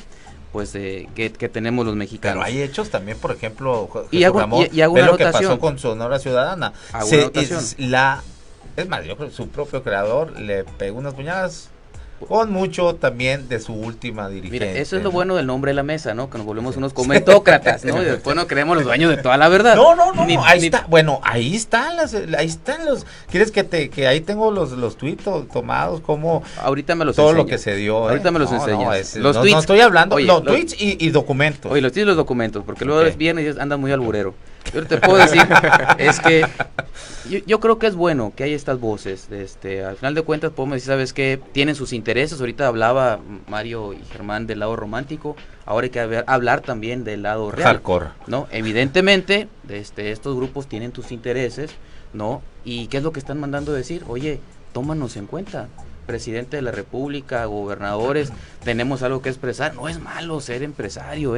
pues que tenemos los mexicanos. Pero hay hechos también, por ejemplo, y hago Ramón, una ve lo que anotación. pasó con Sonora Ciudadana. Hago una anotación. Es más, yo creo que su propio creador le pegó unas puñadas con mucho también de su última dirigente. Mira, eso es lo ¿no? bueno del nombre de la mesa, ¿no? Que nos volvemos unos comentócratas, ¿no? Y después nos creemos los dueños de toda la verdad. No, ahí está. está. Bueno, ahí están los. ¿Quieres que ahí tengo los tweets tomados como Ahorita me los todo enseñas. lo que se dio? Ahorita me los enseñas. Los no tweets. estoy hablando, Oye, tweets y documentos. Oye, los tweets y los documentos, porque luego Ok. es viernes y anda muy alburero. Yo te puedo decir, es que yo creo que es bueno que haya estas voces. Al final de cuentas podemos decir, ¿sabes qué? Tienen sus intereses. Ahorita hablaba Mario y Germán del lado romántico. Ahora hay que hablar también del lado real. Hardcore. ¿No? Evidentemente, estos grupos tienen tus intereses, ¿no? ¿Y qué es lo que están mandando decir? Oye, tómanos en cuenta. Presidente de la República, gobernadores, tenemos algo que expresar. No es malo ser empresario,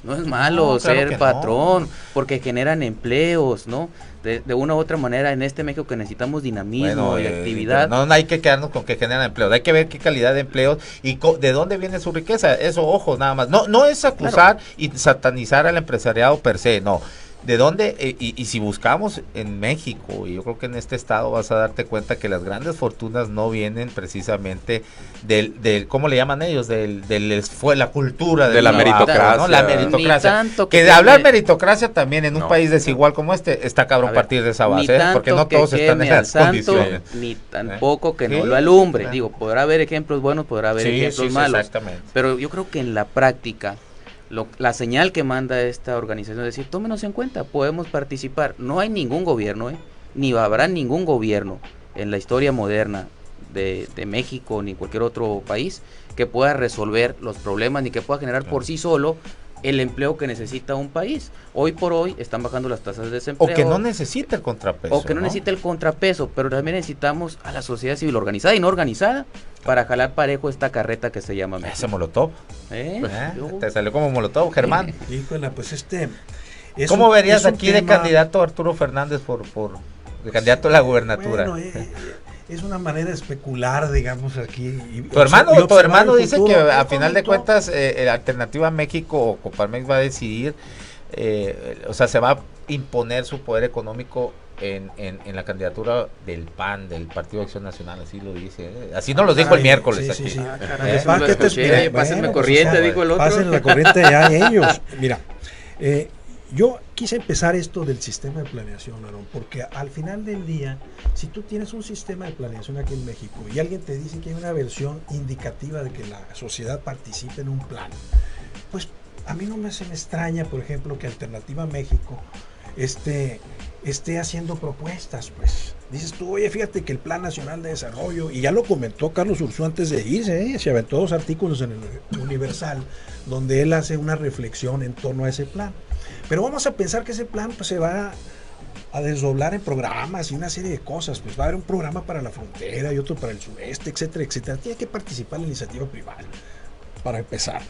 no es malo No, claro ser que patrón, no. porque generan empleos, ¿no? De una u otra manera, en este México que necesitamos dinamismo y actividad. No hay que quedarnos con que generan empleos, hay que ver qué calidad de empleos y de dónde viene su riqueza. Eso, ojo, nada más. No es acusar y satanizar al empresariado per se, no. ¿De dónde? Y si buscamos en México, y yo creo que en este estado vas a darte cuenta que las grandes fortunas no vienen precisamente del ¿cómo le llaman ellos? La cultura De la meritocracia. ¿no? La Ni meritocracia. tanto Que de queme- hablar meritocracia también en un No. país desigual como este, está cabrón A ver, partir de esa ni base, tanto porque no que todos están en queme al esas santo, condiciones. ni tampoco que no Sí, lo alumbre. claro. Digo, podrá haber ejemplos buenos, podrá haber ejemplos malos. Exactamente. Pero yo creo que en la práctica, la señal que manda esta organización es decir, tómenos en cuenta, podemos participar. No hay ningún gobierno, ni habrá ningún gobierno en la historia moderna de México ni cualquier otro país que pueda resolver los problemas ni que pueda generar por sí solo el empleo que necesita un país. Hoy por hoy están bajando las tasas de desempleo. O que no necesita el contrapeso. O que no necesita el contrapeso, pero también necesitamos a la sociedad civil organizada y no organizada para jalar parejo esta carreta que se llama México. Ese Molotov. Yo- Te salió como Molotov, Germán. Híjole, pues es ¿Cómo un- verías es un aquí de tema- candidato a Arturo Fernández de candidato a la gubernatura? Bueno, es una manera de especular, digamos, aquí. Tu hermano dice que a Es final de bonito. cuentas Alternativa México o Coparmex va a decidir, o sea, se va a imponer su poder económico en la candidatura del PAN, del Partido de Acción Nacional, así lo dice. Así nos lo dijo el Ay, miércoles sí, aquí. sí, sí. caray, El eso PAN lo que te escuché, espera. pásenme Bueno, corriente, pues, o sea, dijo el otro. Pasen la corriente ya ellos. Mira, yo quise empezar esto del sistema de planeación, Aaron, porque al final del día, si tú tienes un sistema de planeación aquí en México y alguien te dice que hay una versión indicativa de que la sociedad participe en un plan, pues a mí no me extraña, por ejemplo, que Alternativa México esté haciendo propuestas, pues. Dices tú, oye, fíjate que el Plan Nacional de Desarrollo, y ya lo comentó Carlos Ursúa antes de irse, se aventó 2 artículos en el Universal, donde él hace una reflexión en torno a ese plan. Pero vamos a pensar que ese plan pues, se va a desdoblar en programas y una serie de cosas. Pues va a haber un programa para la frontera y otro para el sureste, etcétera, etcétera. Tiene que participar la iniciativa privada, para empezar.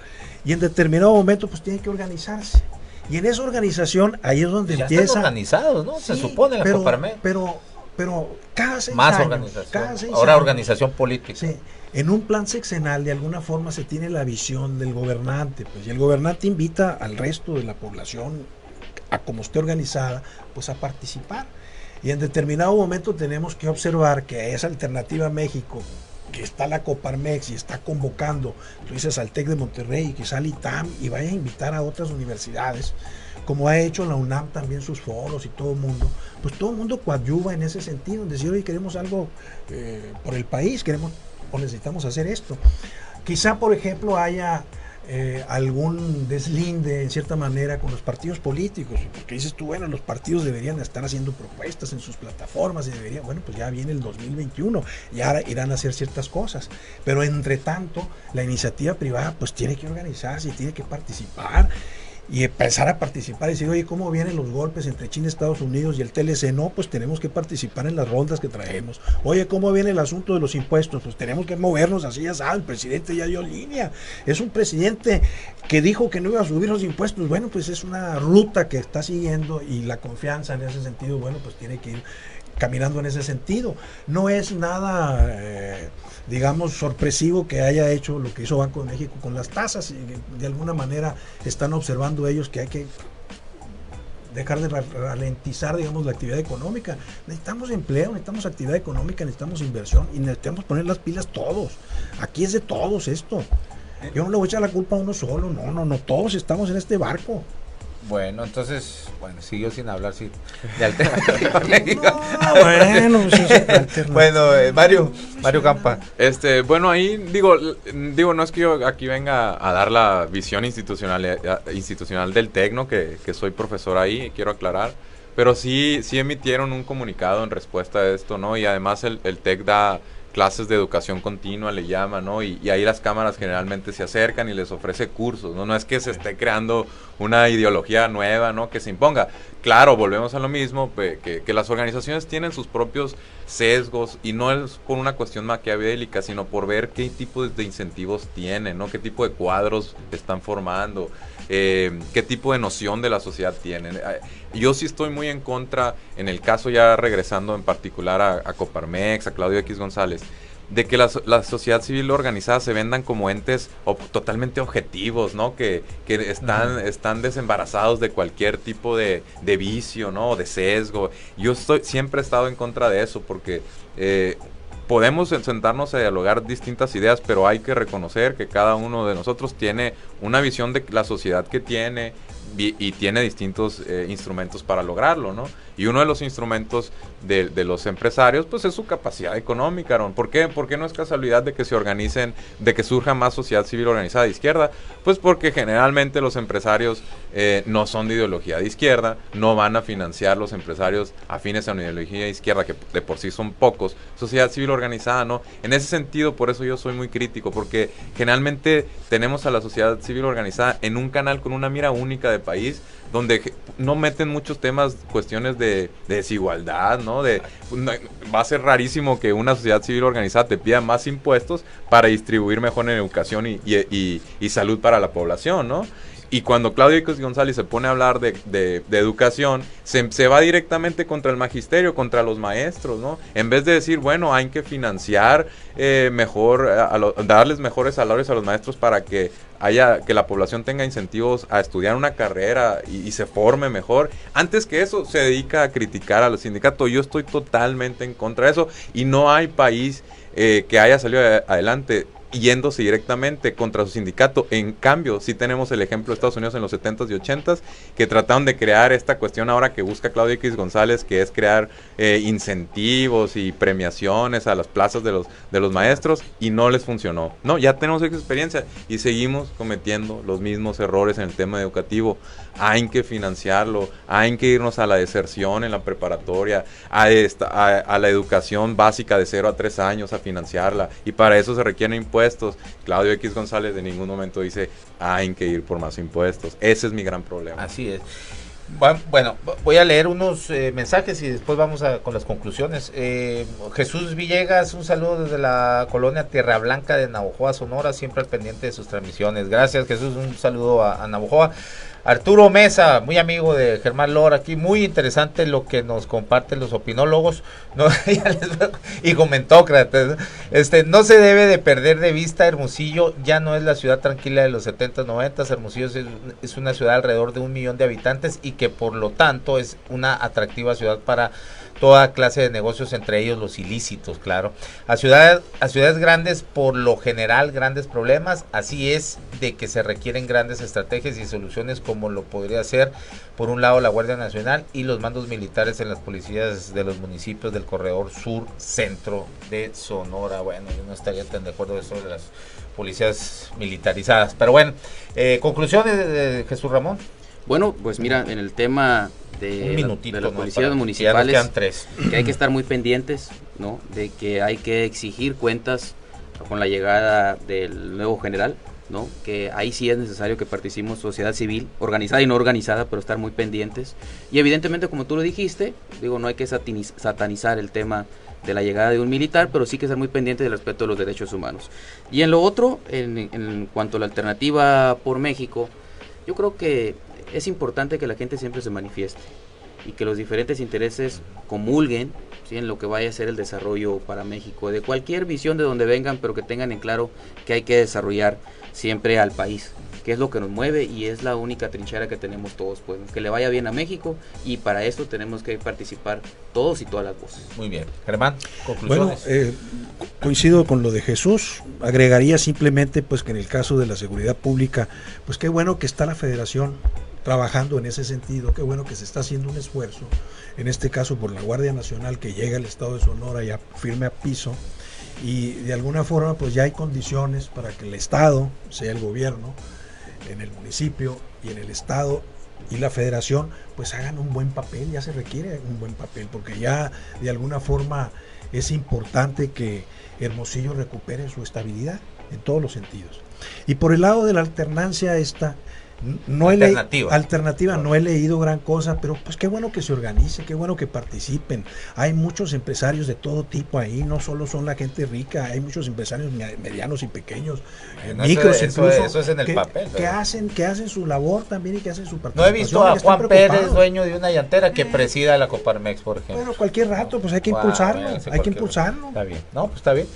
Y en determinado momento, pues tiene que organizarse. Y en esa organización, ahí es donde Ya están empieza. organizados, ¿no? Se Sí, supone la Coparmex. Pero cada 6 Más años, organización. cada 6 Ahora años, organización política. sí, en un plan sexenal de alguna forma se tiene la visión del gobernante, pues, y el gobernante invita al resto de la población, a como esté organizada, pues a participar. Y en determinado momento tenemos que observar que esa Alternativa México, que está la Coparmex y está convocando, tú dices al TEC de Monterrey, quizá al ITAM, y vaya a invitar a otras universidades, como ha hecho la UNAM también sus foros y todo el mundo, pues todo el mundo coadyuva en ese sentido, en decir, oye, queremos algo por el país, queremos o necesitamos hacer esto. Quizá, por ejemplo, haya algún deslinde en cierta manera con los partidos políticos, porque dices tú, bueno, los partidos deberían estar haciendo propuestas en sus plataformas y deberían, bueno, pues ya viene el 2021 y ahora irán a hacer ciertas cosas, pero entre tanto la iniciativa privada pues tiene que organizarse y tiene que participar y empezar a participar y decir, oye, ¿cómo vienen los golpes entre China, Estados Unidos y el TLC? No, pues tenemos que participar en las rondas que traemos. Oye, ¿cómo viene el asunto de los impuestos? Pues tenemos que movernos así, ya sabes, el presidente ya dio línea. Es un presidente que dijo que no iba a subir los impuestos. Bueno, pues es una ruta que está siguiendo y la confianza en ese sentido, bueno, pues tiene que ir caminando en ese sentido. No es nada, digamos, sorpresivo que haya hecho lo que hizo Banco de México con las tasas, y de alguna manera están observando ellos que hay que dejar de ralentizar, digamos, la actividad económica. Necesitamos empleo, necesitamos actividad económica, necesitamos inversión y necesitamos poner las pilas todos. Aquí es de todos esto. Yo no le voy a echar la culpa a uno solo, no, todos estamos en este barco. Bueno, entonces, siguió sin hablar de alternativa. Bueno, Mario Campa. Bueno, ahí digo, no es que yo aquí venga a dar la visión institucional del TEC, ¿no? Que soy profesor ahí, quiero aclarar, pero sí emitieron un comunicado en respuesta a esto, ¿no? Y además el TEC da clases de educación continua, le llaman, ¿no? Y ahí las cámaras generalmente se acercan y les ofrece cursos, ¿no? No es que se esté creando una ideología nueva, ¿no? Que se imponga. Claro, volvemos a lo mismo, que las organizaciones tienen sus propios sesgos, y no es por una cuestión maquiavélica, sino por ver qué tipo de incentivos tienen, ¿no? Qué tipo de cuadros están formando, qué tipo de noción de la sociedad tienen. Yo sí estoy muy en contra, en el caso ya regresando en particular a Coparmex, a Claudio X González, de que la sociedad civil organizada se vendan como entes totalmente objetivos, ¿no? Que están desembarazados de cualquier tipo de vicio, ¿no? De sesgo. Yo siempre he estado en contra de eso, porque podemos sentarnos a dialogar distintas ideas, pero hay que reconocer que cada uno de nosotros tiene una visión de la sociedad que tiene, y tiene distintos instrumentos para lograrlo, ¿no? Y uno de los instrumentos de los empresarios, pues, es su capacidad económica, ¿no? ¿Por qué? Porque no es casualidad de que se organicen, de que surja más sociedad civil organizada de izquierda. Pues porque generalmente los empresarios no son de ideología de izquierda, no van a financiar los empresarios afines a una ideología de izquierda, que de por sí son pocos. Sociedad civil organizada, ¿no? En ese sentido, por eso yo soy muy crítico, porque generalmente tenemos a la sociedad civil organizada en un canal con una mira única de país, donde no meten muchos temas, cuestiones de desigualdad, ¿no? Va a ser rarísimo que una sociedad civil organizada te pida más impuestos para distribuir mejor en educación y salud para la población, ¿no? Y cuando Claudio X González se pone a hablar de educación, se va directamente contra el magisterio, contra los maestros, ¿no? En vez de decir, bueno, hay que financiar mejor, darles mejores salarios a los maestros para que la población tenga incentivos a estudiar una carrera y se forme mejor. Antes que eso, se dedica a criticar a los sindicatos. Yo estoy totalmente en contra de eso, y no hay país que haya salido adelante yéndose directamente contra su sindicato. En cambio, sí tenemos el ejemplo de Estados Unidos en los 70s y 80s, que trataron de crear esta cuestión ahora que busca Claudio X González, que es crear incentivos y premiaciones a las plazas de los maestros, y no les funcionó. No, ya tenemos esa experiencia y seguimos cometiendo los mismos errores en el tema educativo. Hay que financiarlo, hay que irnos a la deserción en la preparatoria, a la educación básica de 0 a 3 años, a financiarla, y para eso se requieren impuestos. Claudio X González en ningún momento dice hay que ir por más impuestos. Ese es mi gran problema. Así es. Bueno, voy a leer unos mensajes y después vamos con las conclusiones. Jesús Villegas, un saludo desde la colonia Tierra Blanca de Navojoa, Sonora, siempre al pendiente de sus transmisiones. Gracias, Jesús, un saludo a Navojoa. Arturo Mesa, muy amigo de Germán Lora, aquí muy interesante lo que nos comparten los opinólogos, ¿no? Y comentócratas. No se debe de perder de vista, Hermosillo ya no es la ciudad tranquila de los 70s, 90s. Hermosillo es una ciudad alrededor de 1 millón de habitantes y que por lo tanto es una atractiva ciudad para toda clase de negocios, entre ellos los ilícitos, claro. A ciudades grandes, por lo general, grandes problemas. Así es de que se requieren grandes estrategias y soluciones, como lo podría ser, por un lado, la Guardia Nacional y los mandos militares en las policías de los municipios del corredor sur-centro de Sonora. Bueno, yo no estaría tan de acuerdo eso de las policías militarizadas. Pero bueno, conclusiones de Jesús Ramón. Bueno, pues mira, en el tema de las policías municipales, que hay que estar muy pendientes, ¿no? De que hay que exigir cuentas con la llegada del nuevo general, ¿no? Que ahí sí es necesario que participemos sociedad civil, organizada y no organizada, pero estar muy pendientes. Y evidentemente, como tú lo dijiste, no hay que satanizar el tema de la llegada de un militar, pero sí que estar muy pendiente del respeto de los derechos humanos. Y en lo otro, en cuanto a la alternativa por México, yo creo que es importante que la gente siempre se manifieste. y que los diferentes intereses comulguen, ¿sí?, en lo que vaya a ser el desarrollo para México, de cualquier visión de donde vengan, pero que tengan en claro que hay que desarrollar siempre al país, que es lo que nos mueve y es la única trinchera que tenemos todos, pues, que le vaya bien a México, y para eso tenemos que participar todos y todas las voces. Muy bien. Germán, Bueno, conclusiones. coincido con lo de Jesús, agregaría simplemente pues que en el caso de la seguridad pública, pues qué bueno que está la Federación trabajando en ese sentido, qué bueno que se está haciendo un esfuerzo, en este caso por la Guardia Nacional, que llega al estado de Sonora ya firme a piso, y de alguna forma pues ya hay condiciones para que el estado, sea el gobierno, en el municipio y en el estado y la federación pues hagan un buen papel. Ya se requiere un buen papel, porque ya de alguna forma es importante que Hermosillo recupere su estabilidad en todos los sentidos. Y por el lado de la alternancia esta, no he no he leído gran cosa, pero pues qué bueno que se organice, qué bueno que participen. Hay muchos empresarios de todo tipo ahí, no solo son la gente rica, hay muchos empresarios medianos y pequeños, micros incluso, eso es en el papel, que hacen su labor también y que hacen su participación. No he visto a Juan Pérez, dueño de una llantera, que presida la Coparmex, por ejemplo. Bueno, cualquier rato, pues hay que impulsarlo, Está bien, no, pues está bien.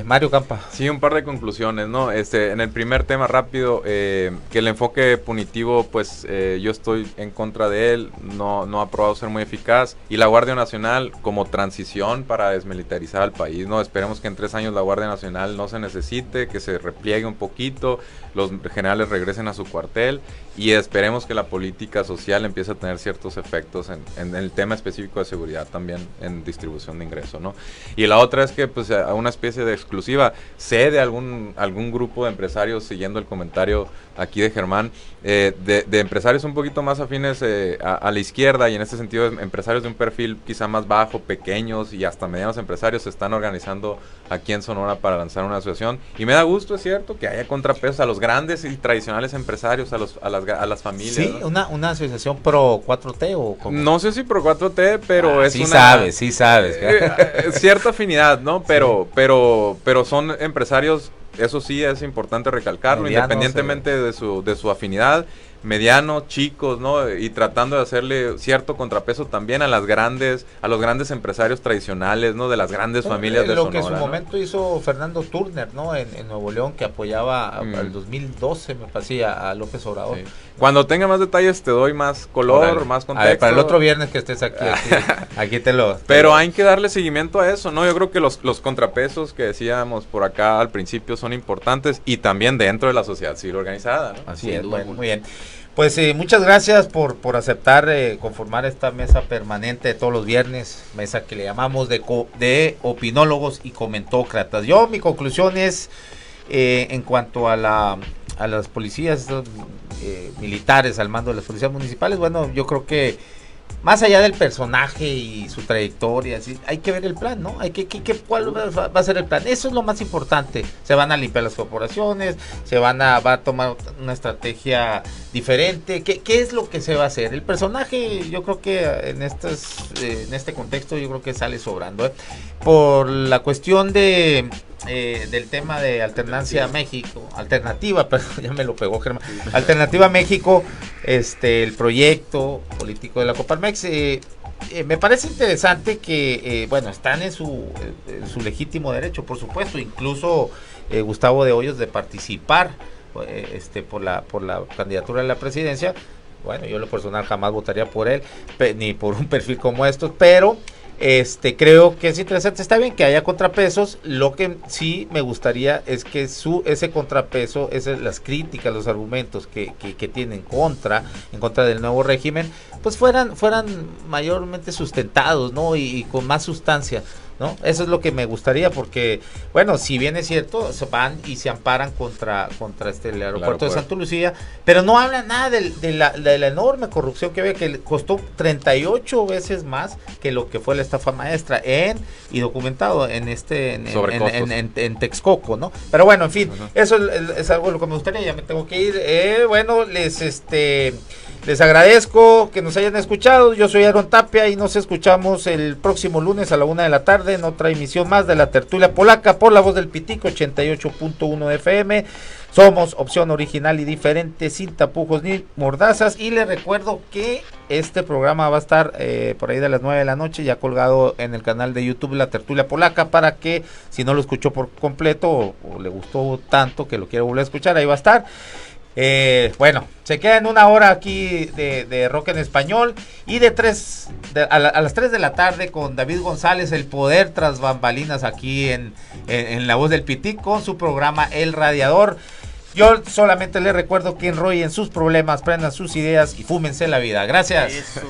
Mario Campa. Sí, un par de conclusiones, ¿no? En el primer tema rápido, que el enfoque punitivo, pues yo estoy en contra de él, no ha probado ser muy eficaz, y la Guardia Nacional como transición para desmilitarizar al país, ¿no? Esperemos que en 3 años la Guardia Nacional no se necesite, que se repliegue un poquito, los generales regresen a su cuartel, y esperemos que la política social empiece a tener ciertos efectos en el tema específico de seguridad también, en distribución de ingresos, ¿no? Y la otra es que pues a una especie de exclusiva, sé de algún grupo de empresarios, siguiendo el comentario aquí de Germán, de empresarios un poquito más afines a la izquierda, y en este sentido empresarios de un perfil quizá más bajo, pequeños y hasta medianos empresarios se están organizando aquí en Sonora para lanzar una asociación, y me da gusto, es cierto, que haya contrapesos a los grandes y tradicionales empresarios, a las familias. Sí, ¿no? una asociación pro 4T o como... No sé si pro 4T, pero es sí una... Sí sabes. Cierta afinidad, ¿no? Pero son empresarios, eso sí es importante recalcarlo, medianos, independientemente de su afinidad, medianos, chicos, ¿no? Y tratando de hacerle cierto contrapeso también a los grandes empresarios tradicionales, ¿no? De las grandes familias de Sonora. Lo que en su momento hizo Fernando Turner, ¿no? En Nuevo León, que apoyaba al 2012, me parecía, a López Obrador. Sí. Cuando tenga más detalles te doy más color, más contexto. A ver, para el otro viernes que estés aquí te lo... Pero hay que darle seguimiento a eso, ¿no? Yo creo que los contrapesos que decíamos por acá al principio son importantes, y también dentro de la sociedad civil organizada, ¿no? Así es, bueno, muy bien. Pues muchas gracias por aceptar conformar esta mesa permanente de todos los viernes, mesa que le llamamos de opinólogos y comentócratas. Mi conclusión es, en cuanto a las policías militares al mando de las policías municipales, bueno, yo creo que más allá del personaje y su trayectoria, ¿sí?, hay que ver el plan, ¿no? ¿Cuál va a ser el plan? Eso es lo más importante. Se van a limpiar las corporaciones, va a tomar una estrategia diferente. ¿Qué es lo que se va a hacer? El personaje, yo creo que en este contexto, yo creo que sale sobrando, ¿eh? Por la cuestión del tema de alternativa, perdón, ya me lo pegó Germán. Alternativa México, el proyecto político de la Coparmex, me parece interesante que, están en su legítimo derecho, por supuesto, incluso Gustavo de Hoyos, de participar por la candidatura a la presidencia. Bueno, yo en lo personal jamás votaría por él, ni por un perfil como estos, pero creo que es interesante. Está bien que haya contrapesos. Lo que sí me gustaría es que ese contrapeso, las críticas, los argumentos que tienen en contra del nuevo régimen, pues fueran mayormente sustentados, ¿no? Y con más sustancia, ¿no? Eso es lo que me gustaría, porque, bueno, si bien es cierto, se van y se amparan contra el aeropuerto de Santa Lucía, pero no hablan nada de la enorme corrupción que había, que costó 38 veces más que lo que fue la estafa maestra y documentado en Texcoco, ¿no? Pero bueno, en fin, eso es algo de lo que me gustaría. Ya me tengo que ir. Les agradezco que nos hayan escuchado. Yo soy Aaron Tapia y nos escuchamos el próximo lunes a la 1:00 p.m. tarde en otra emisión más de la Tertulia Polaca por La Voz del Pitico 88.1 FM. Somos opción original y diferente, sin tapujos ni mordazas. Y les recuerdo que este programa va a estar por ahí de las 9 de la noche, ya colgado en el canal de YouTube La Tertulia Polaca, para que si no lo escuchó por completo o le gustó tanto que lo quiera volver a escuchar, ahí va a estar. Bueno, se queda en una hora aquí de rock en español, y a las 3 de la tarde con David González, el poder tras bambalinas, aquí en La Voz del Pitico, con su programa El Radiador. Yo solamente les recuerdo que enrollen sus problemas, prendan sus ideas y fúmense la vida. Gracias. Eso,